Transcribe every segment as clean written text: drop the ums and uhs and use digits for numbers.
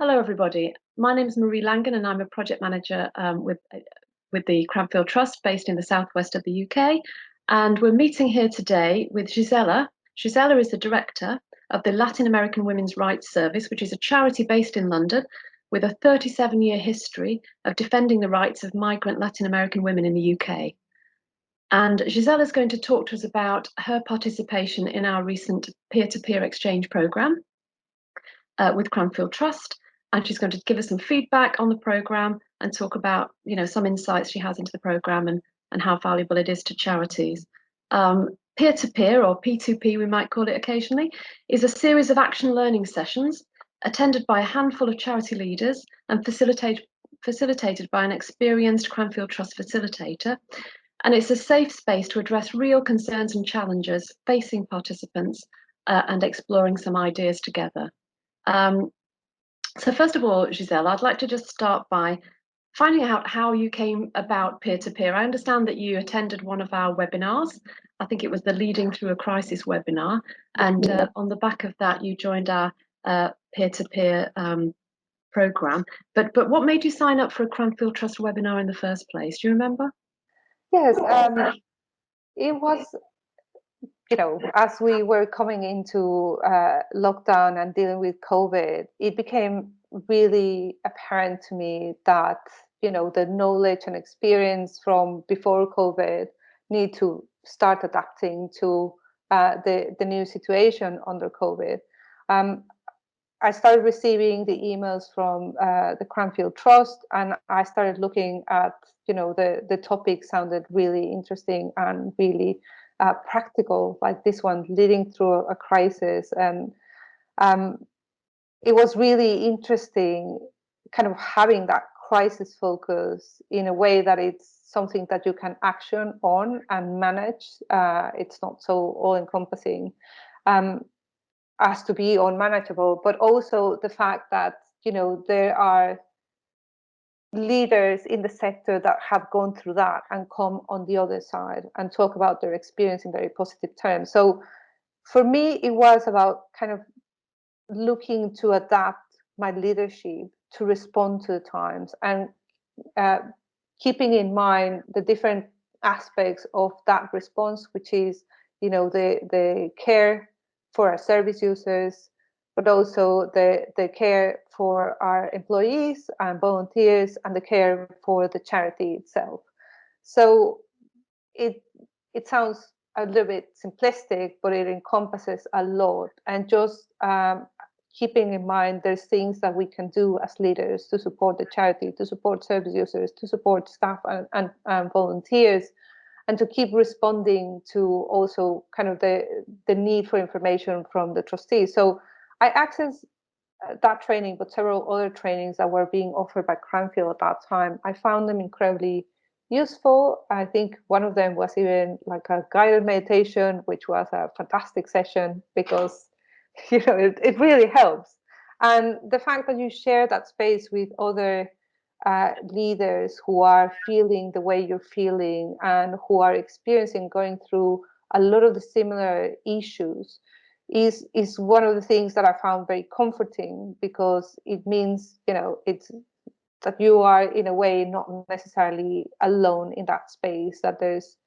Hello, everybody. My name is Marie Langan, and I'm a project manager with the Cranfield Trust based in the southwest of the UK. And we're meeting here today with Gisela. Gisela is the director of the Latin American Women's Rights Service, which is a charity based in London with a 37-year history of defending the rights of migrant Latin American women in the UK. And Gisela is going to talk to us about her participation in our recent peer-to-peer exchange program with Cranfield Trust, and she's going to give us some feedback on the program and talk about, some insights she has into the program and how valuable it is to charities. Peer-to-peer, or P2P we might call it occasionally, is a series of action learning sessions attended by a handful of charity leaders and facilitated by an experienced Cranfield Trust facilitator. And it's a safe space to address real concerns and challenges facing participants and exploring some ideas together. So first of all, Giselle, I'd like to just start by finding out how you came about peer-to-peer. I understand that you attended one of our webinars. I think it was the Leading Through a Crisis webinar. And on the back of that, you joined our peer-to-peer program. But what made you sign up for a Cranfield Trust webinar in the first place? Do you remember? Yes, it was, as we were coming into lockdown and dealing with COVID, it became really apparent to me that, the knowledge and experience from before COVID need to start adapting to the new situation under COVID. I started receiving the emails from the Cranfield Trust, and I started looking at, the topic sounded really interesting and really practical, like this one, leading through a crisis. And it was really interesting kind of having that crisis focus in a way that it's something that you can action on and manage. It's not so all-encompassing as to be unmanageable, but also the fact that, there are leaders in the sector that have gone through that and come on the other side and talk about their experience in very positive terms. So for me, it was about kind of looking to adapt my leadership to respond to the times and keeping in mind the different aspects of that response, which is, the care for our service users, but also the care for our employees and volunteers and the care for the charity itself. So it sounds a little bit simplistic, but it encompasses a lot. And just keeping in mind there's things that we can do as leaders to support the charity, to support service users, to support staff and volunteers, and to keep responding to also kind of the need for information from the trustees. So I accessed that training, but several other trainings that were being offered by Cranfield at that time. I found them incredibly useful. I think one of them was even like a guided meditation, which was a fantastic session because, it really helps. And the fact that you share that space with other leaders who are feeling the way you're feeling and who are experiencing going through a lot of the similar issues is one of the things that I found very comforting, because it means, it's that you are in a way not necessarily alone in that space, that there's,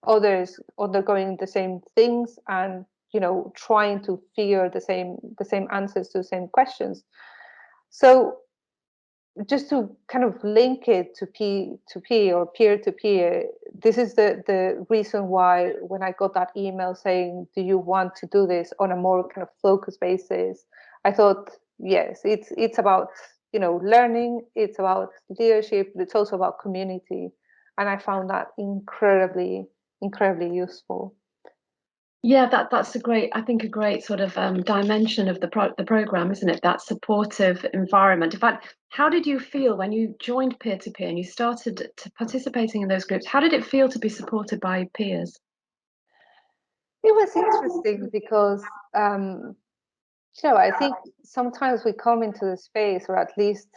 others undergoing the same things and, trying to figure the same answers to the same questions. So just to kind of link it to P2P or peer-to-peer, this is the reason why when I got that email saying, do you want to do this on a more kind of focused basis, I thought, yes, it's about, learning, it's about leadership, but it's also about community. And I found that incredibly useful. Yeah, that's a great sort of dimension of the program, isn't it? That supportive environment. In fact, how did you feel when you joined peer-to-peer and you started participating in those groups? How did it feel to be supported by peers? It was interesting because, I think sometimes we come into the space, or at least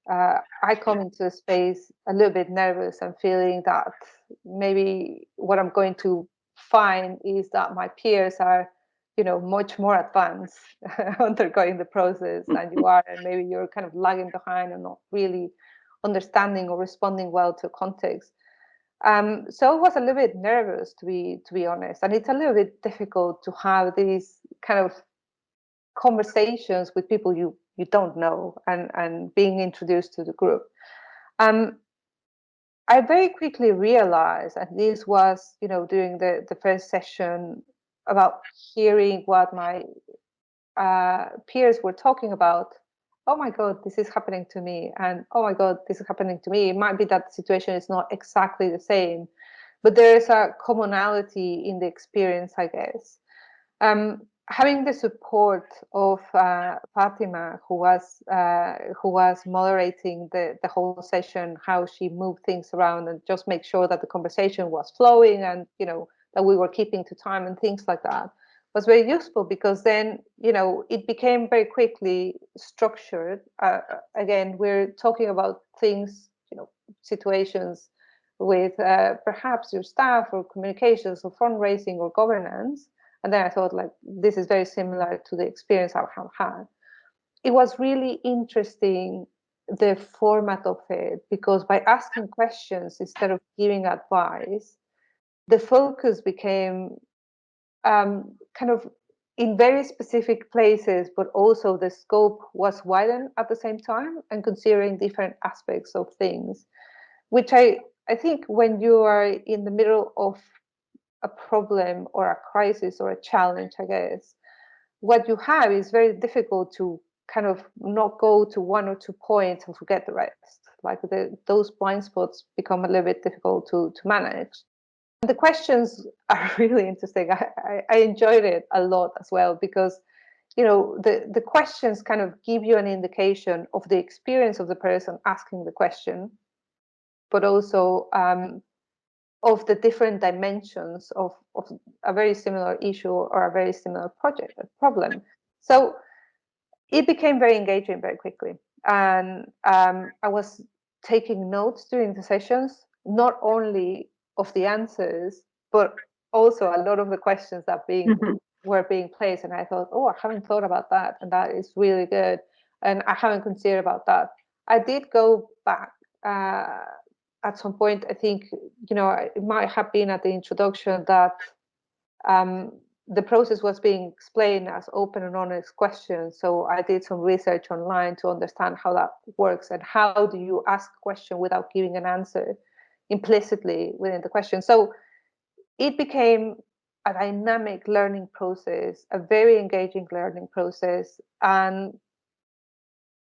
I come into the space a little bit nervous and feeling that maybe what I'm going to find is that my peers are much more advanced undergoing the process than you are, and maybe you're kind of lagging behind and not really understanding or responding well to context. So I was a little bit nervous, to be honest, and it's a little bit difficult to have these kind of conversations with people you don't know, and being introduced to the group. I very quickly realized, and this was during the first session, about hearing what my peers were talking about. Oh my God, this is happening to me, and oh my God, this is happening to me. It might be that the situation is not exactly the same, but there is a commonality in the experience, I guess. Having the support of Fatima, who was moderating the whole session, how she moved things around and just make sure that the conversation was flowing, and that we were keeping to time and things like that, was very useful, because then it became very quickly structured. Again, we're talking about things, situations with perhaps your staff or communications or fundraising or governance. And then I thought, like, this is very similar to the experience I have had. It was really interesting, the format of it, because by asking questions instead of giving advice, the focus became kind of in very specific places, but also the scope was widened at the same time, and considering different aspects of things, which I think when you are in the middle of a problem or a crisis or a challenge, I guess, what you have is very difficult to kind of not go to one or 2 points and forget the rest. Like those blind spots become a little bit difficult to manage. The questions are really interesting. I enjoyed it a lot as well, because the questions kind of give you an indication of the experience of the person asking the question, but also of the different dimensions of a very similar issue or a very similar problem. So it became very engaging very quickly. And I was taking notes during the sessions, not only of the answers, but also a lot of the questions that were being placed. And I thought, oh, I haven't thought about that, and that is really good. And I haven't considered about that. I did go back at some point. I think, it might have been at the introduction that the process was being explained as open and honest questions. So I did some research online to understand how that works, and how do you ask a question without giving an answer implicitly within the question. So it became a dynamic learning process, a very engaging learning process, and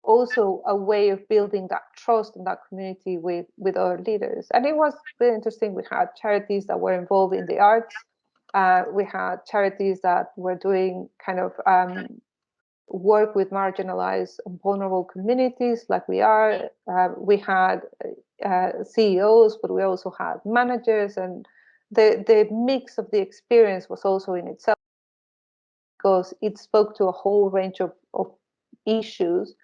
also a way of building that trust and that community with our leaders. And it was really interesting. We had charities that were involved in the arts. We had charities that were doing kind of work with marginalized and vulnerable communities, like we are. We had CEOs, but we also had managers, and the mix of the experience was also in itself, because it spoke to a whole range of issues,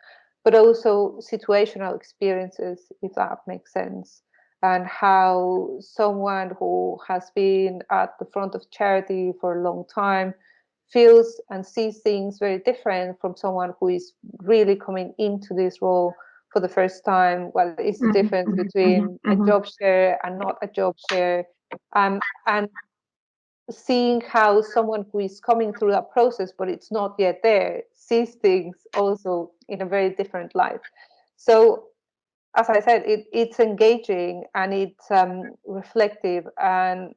but also situational experiences, if that makes sense, and how someone who has been at the front of charity for a long time feels and sees things very different from someone who is really coming into this role for the first time. What is the difference between a job share and not a job share? And seeing how someone who is coming through that process, but it's not yet there, sees things also in a very different light. So, as I said, it's engaging, and it's reflective, and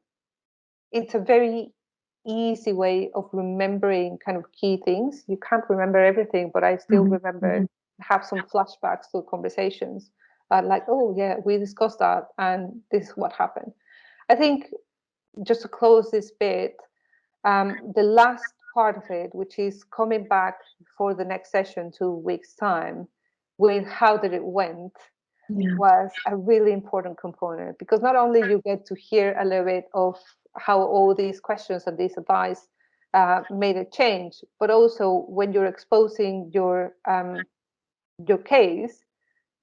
it's a very easy way of remembering kind of key things. You can't remember everything, but I still remember, have some flashbacks to conversations, like, oh yeah, we discussed that, and this is what happened. I think, just to close this bit, the last part of it, which is coming back for the next session 2 weeks time, with how did it went, was a really important component, because not only you get to hear a little bit of how all these questions and this advice made a change, but also when you're exposing your case,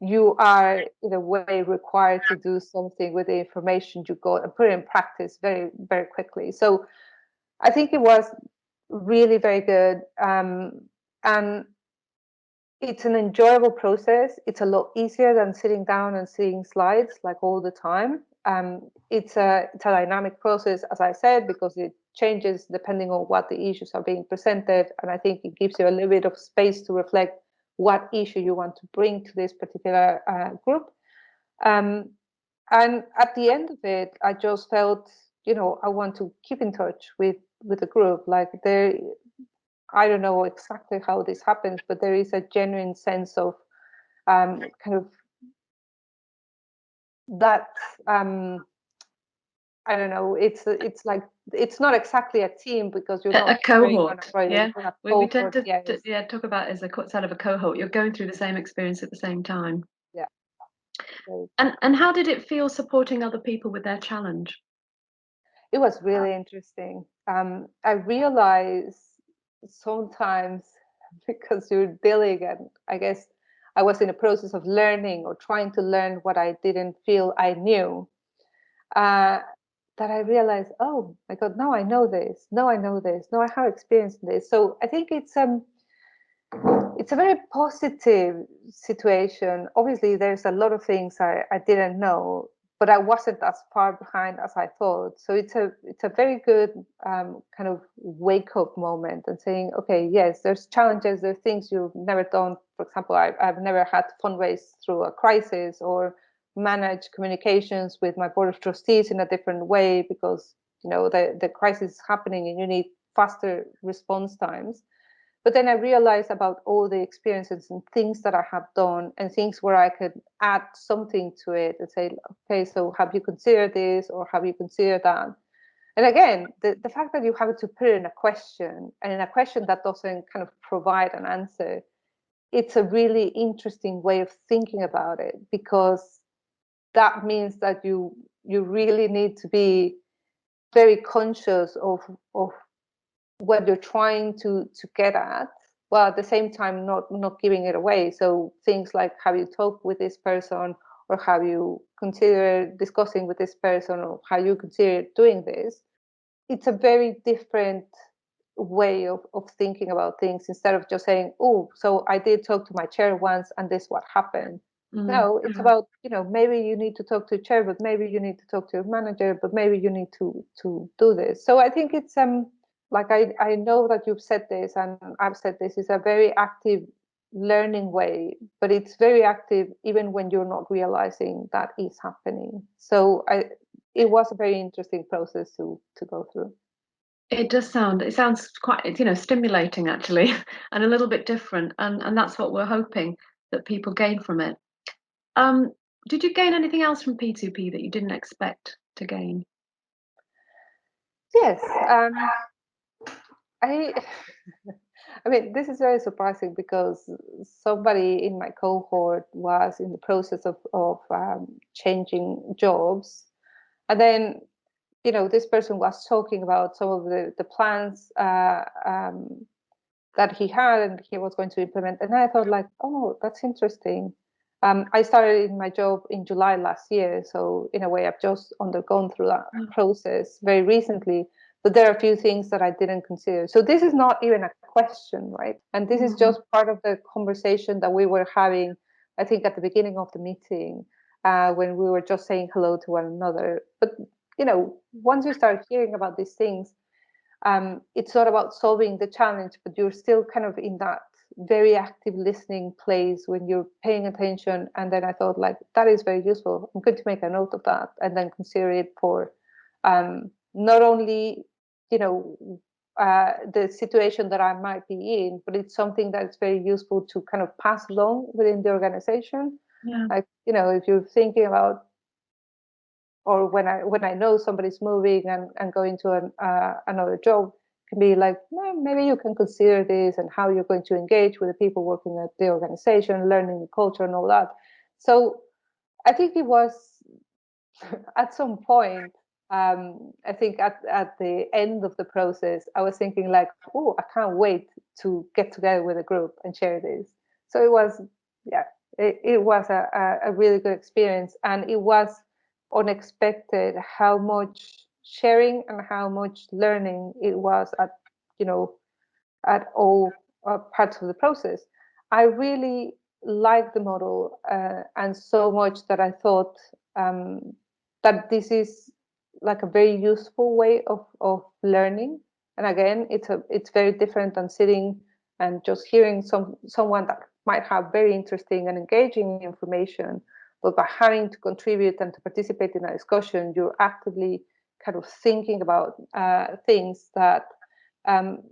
you are in a way required to do something with the information you got and put it in practice very, very quickly. So I think it was really very good. And it's an enjoyable process. It's a lot easier than sitting down and seeing slides like all the time. It's a dynamic process, as I said, because it changes depending on what the issues are being presented. And I think it gives you a little bit of space to reflect what issue you want to bring to this particular group. And at the end of it, I just felt, I want to keep in touch with the group. Like I don't know exactly how this happens, but there is a genuine sense of kind of that. I don't know. It's like it's not exactly a team because you're A not sharing on a cohort, project. yeah. You're a We tend cohort. to, Yes. talk about it as a sort of a cohort. You're going through the same experience at the same time. Yeah. So And how did it feel supporting other people with their challenge? it was really interesting. I realized sometimes because you're dealing, and I guess I was in a process of learning or trying to learn what I didn't feel I knew. Uh, that I realized, oh my God, now I know this. Now I know this. Now I have experienced this. So I think it's a very positive situation. Obviously, there's a lot of things I didn't know, but I wasn't as far behind as I thought. So it's a very good kind of wake up moment and saying, okay, yes, there's challenges, there's things you've never done. For example, I've never had to fundraise through a crisis or manage communications with my board of trustees in a different way because the crisis is happening and you need faster response times. But then I realized about all the experiences and things that I have done and things where I could add something to it and say, okay, so have you considered this or have you considered that? And again, the fact that you have to put it in a question and in a question that doesn't kind of provide an answer, it's a really interesting way of thinking about it because that means that you really need to be very conscious of what you're trying to get at, while at the same time not giving it away. So things like, have you talked with this person, or have you considered discussing with this person, or have you considered doing this? It's a very different way of thinking about things, instead of just saying, oh, so I did talk to my chair once and this what happened. No, it's about, maybe you need to talk to a chair, but maybe you need to talk to a manager, but maybe you need to do this. So I think it's like I know that you've said this and I've said this, is a very active learning way, but it's very active even when you're not realizing that is happening. So it was a very interesting process to go through. It sounds quite, stimulating actually, and a little bit different. And that's what we're hoping that people gain from it. Um, did you gain anything else from P2P that you didn't expect to gain? Yes. I I mean, this is very surprising because somebody in my cohort was in the process of changing jobs, and then this person was talking about some of the plans that he had and he was going to implement, and I thought like, oh, that's interesting. I started in my job in July last year, so in a way, I've just undergone through that process very recently. But there are a few things that I didn't consider. So this is not even a question, right? And this is just part of the conversation that we were having, I think, at the beginning of the meeting, when we were just saying hello to one another. But once you start hearing about these things, it's not about solving the challenge, but you're still kind of in that very active listening place when you're paying attention. And then I thought, like, that is very useful. I'm going to make a note of that and then consider it for not only the situation that I might be in, but it's something that's very useful to kind of pass along within the organization. Yeah. Like, if you're thinking about, or when I know somebody's moving and going to another job, can be like, well, maybe you can consider this and how you're going to engage with the people working at the organization, learning the culture and all that. So I think it was at some point, I think at the end of the process, I was thinking like, oh, I can't wait to get together with a group and share this. So it was, yeah, it was a really good experience, and it was unexpected how much sharing and how much learning it was at at all parts of the process. I really like the model, and so much that I thought that this is like a very useful way of learning. And again, it's very different than sitting and just hearing someone that might have very interesting and engaging information, but by having to contribute and to participate in a discussion, you're actively kind of thinking about things that um,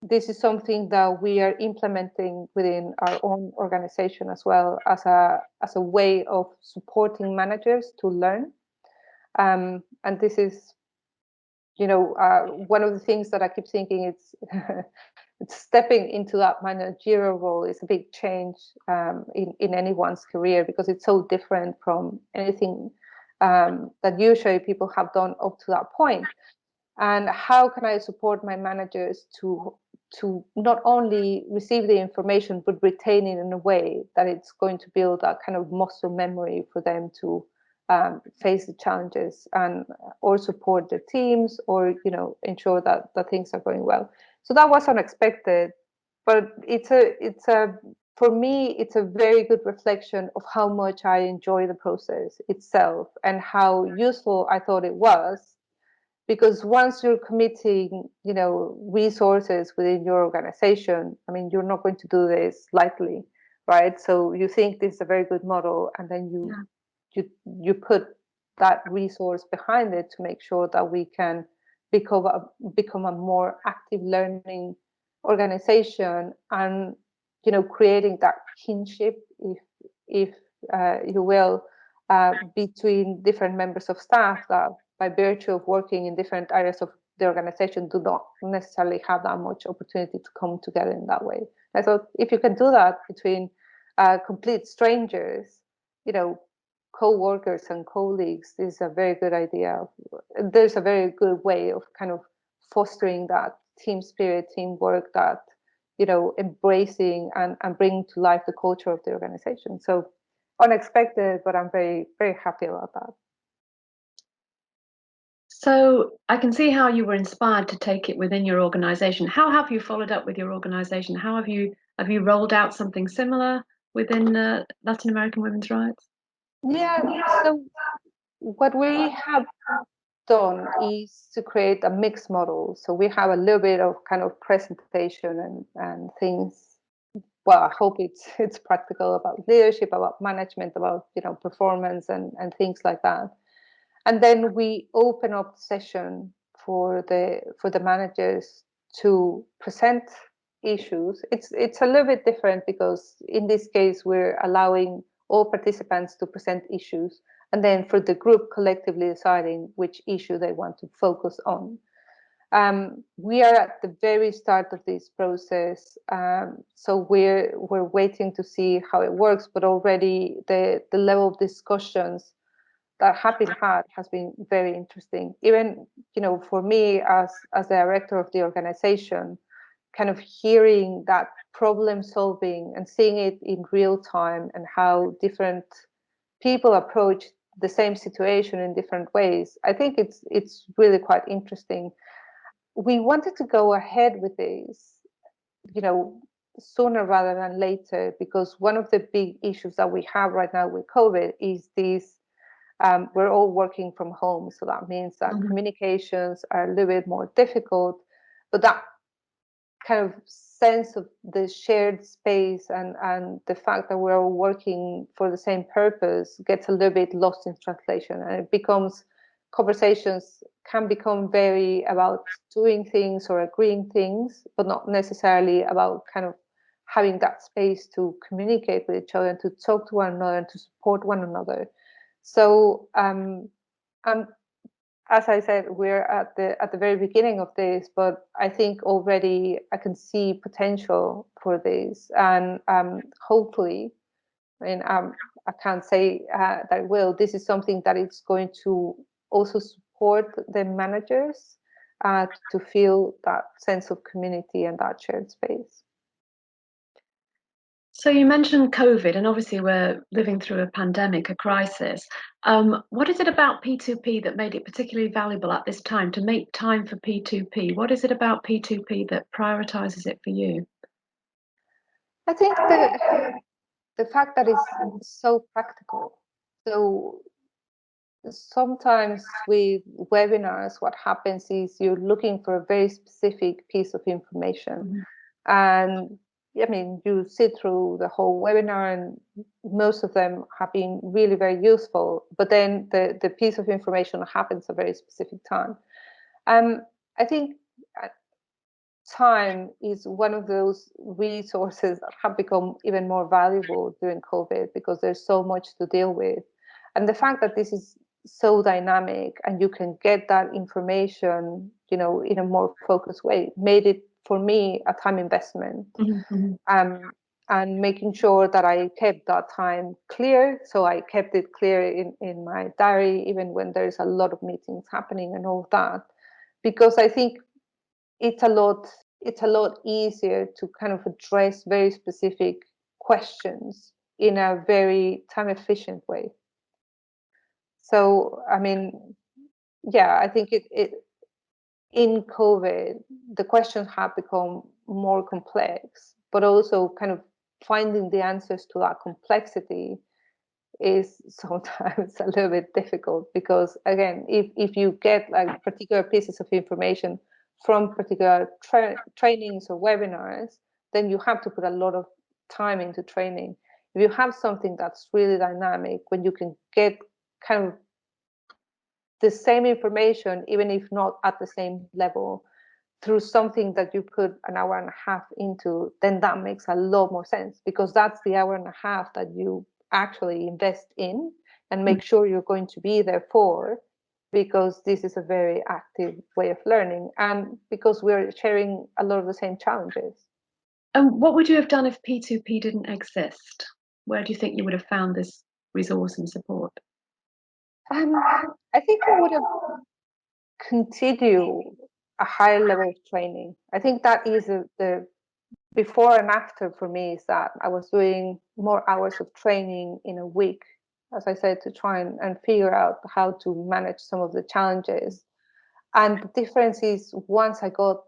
this is something that we are implementing within our own organization as well, as a way of supporting managers to learn. And this is, one of the things that I keep thinking it's stepping into that managerial role is a big change in anyone's career, because it's so different from anything that usually people have done up to that point. And how can I support my managers to not only receive the information but retain it in a way that it's going to build that kind of muscle memory for them to face the challenges and or support their teams, or ensure that things are going well. So that was unexpected, but it's a for me it's a very good reflection of how much I enjoy the process itself and how useful I thought it was, because once you're committing resources within your organization, I mean, you're not going to do this lightly, right? So you think this is a very good model, and then you put that resource behind it to make sure that we can become a more active learning organization, and creating that kinship, if you will, between different members of staff that, by virtue of working in different areas of the organization, do not necessarily have that much opportunity to come together in that way. I thought if you can do that between complete strangers, co-workers and colleagues, this is a very good idea. There's a very good way of kind of fostering that team spirit, teamwork, that embracing and bringing to life the culture of the organization. So unexpected, but I'm very, very happy about that. So I can see how you were inspired to take it within your organization. How have you followed up with your organization? How have you rolled out something similar within Latin American women's rights? Yeah, so what we have done is to create a mixed model. So we have a little bit of kind of presentation and things. Well, I hope it's practical, about leadership, about management, about performance and things like that. And then we open up the session for the managers to present issues. It's a little bit different, because in this case we're allowing all participants to present issues, and then for the group collectively deciding which issue they want to focus on. We are at the very start of this process, so we're waiting to see how it works. But already the level of discussions that have been had has been very interesting. Even for me as the director of the organization, kind of hearing that problem solving and seeing it in real time, and how different people approach the same situation in different ways, I think it's really quite interesting. We wanted to go ahead with this, sooner rather than later, because one of the big issues that we have right now with COVID is this. We're all working from home, so that means that communications are a little bit more difficult, but that kind of sense of the shared space and the fact that we're all working for the same purpose gets a little bit lost in translation, and it becomes, conversations can become very about doing things or agreeing things, but not necessarily about kind of having that space to communicate with each other and to talk to one another and to support one another. So as I said, we're at the very beginning of this, but I think already I can see potential for this, and hopefully, I mean, I can't say that it will. This is something that is going to also support the managers to feel that sense of community and that shared space. So you mentioned COVID, and obviously we're living through a pandemic, a crisis. What is it about P2P that made it particularly valuable at this time to make time for P2P? What is it about P2P that prioritizes it for you? I think the fact that it's so practical. So sometimes with webinars, what happens is you're looking for a very specific piece of information. Mhm. And I mean, you sit through the whole webinar, and most of them have been really very useful. But then the piece of information happens at a very specific time. I think time is one of those resources that have become even more valuable during COVID because there's so much to deal with. And the fact that this is so dynamic and you can get that information, in a more focused way, made it for me a time investment. Mhm. Um, and making sure that I kept that time clear. So I kept it clear in my diary, even when there's a lot of meetings happening and all that, because I think it's a lot easier to kind of address very specific questions in a very time efficient way. So I mean, yeah, I think it in COVID the questions have become more complex, but also kind of finding the answers to that complexity is sometimes a little bit difficult, because again, if you get like particular pieces of information from particular trainings or webinars, then you have to put a lot of time into training. If you have something that's really dynamic, when you can get kind of the same information, even if not at the same level, through something that you put an hour and a half into, then that makes a lot more sense, because that's the hour and a half that you actually invest in and make sure you're going to be there for, because this is a very active way of learning and because we're sharing a lot of the same challenges. And what would you have done if P2P didn't exist? Where do you think you would have found this resource and support? I think I would have continued a higher level of training. I think that is the before and after for me, is that I was doing more hours of training in a week, as I said, to try and figure out how to manage some of the challenges. And the difference is, once I got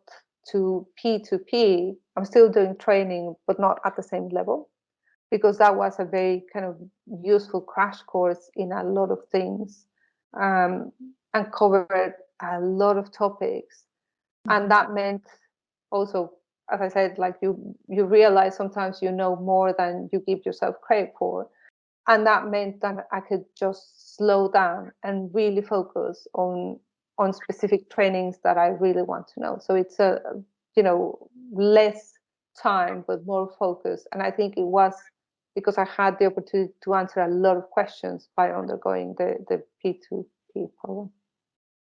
to P2P, I'm still doing training, but not at the same level, because that was a very kind of useful crash course in a lot of things, and covered a lot of topics. And that meant also, as I said, like you realize sometimes you know more than you give yourself credit for. And that meant that I could just slow down and really focus on specific trainings that I really want to know. So it's a less time but more focus. And I think it was because I had the opportunity to answer a lot of questions by undergoing the P2P program.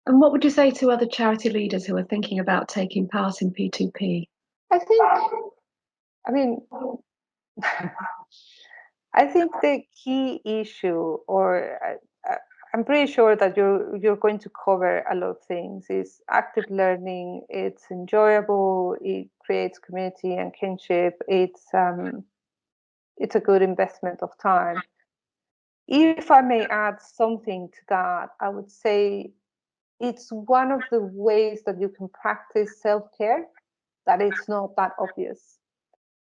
And what would you say to other charity leaders who are thinking about taking part in P2P? I think, I mean, I think the key issue, or I'm pretty sure that you're going to cover a lot of things, is active learning. It's enjoyable. It creates community and kinship. It's a good investment of time. If I may add something to that, I would say it's one of the ways that you can practice self-care that it's not that obvious.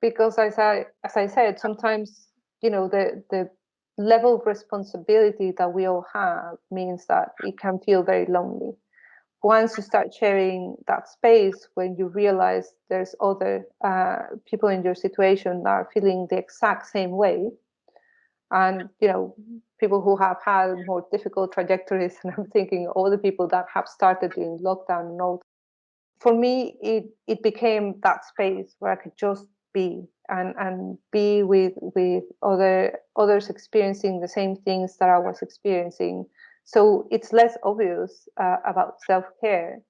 Because as I said, sometimes the level of responsibility that we all have means that it can feel very lonely. Once you start sharing that space, when you realize there's other people in your situation that are feeling the exact same way, and people who have had more difficult trajectories, and I'm thinking all the people that have started during lockdown and all, for me it became that space where I could just be and be with others experiencing the same things that I was experiencing. So it's less obvious about self-care,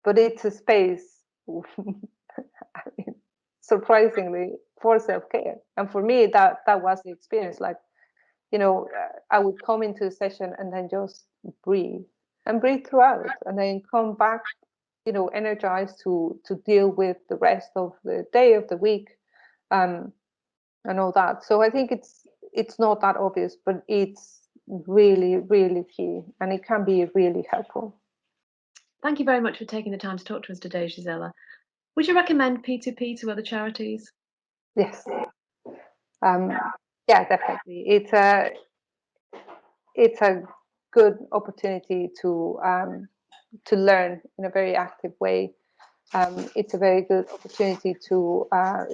but it's a space I mean, surprisingly, for self-care. And for me that was the experience. Like, I would come into a session and then just breathe and breathe throughout, and then come back energized to deal with the rest of the day, of the week. and all that. So I think it's not that obvious, but it's really, really key, and it can be really helpful. Thank you very much for taking the time to talk to us today, Gisela. Would you recommend P2P to other charities? Yes. Yeah, definitely. It's a good opportunity to learn in a very active way. It's a very good opportunity to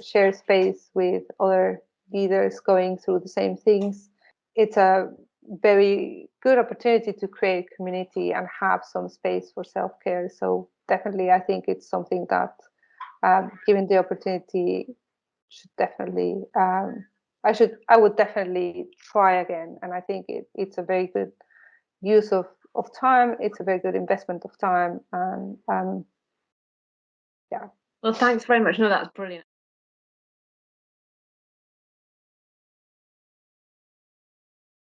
share space with other leaders going through the same things. It's a very good opportunity to create community and have some space for self-care. So definitely, I think it's something that, given the opportunity, should definitely I would definitely try again. And I think it's a very good use of time. It's a very good investment of time. And yeah. Well, thanks very much. No, that's brilliant.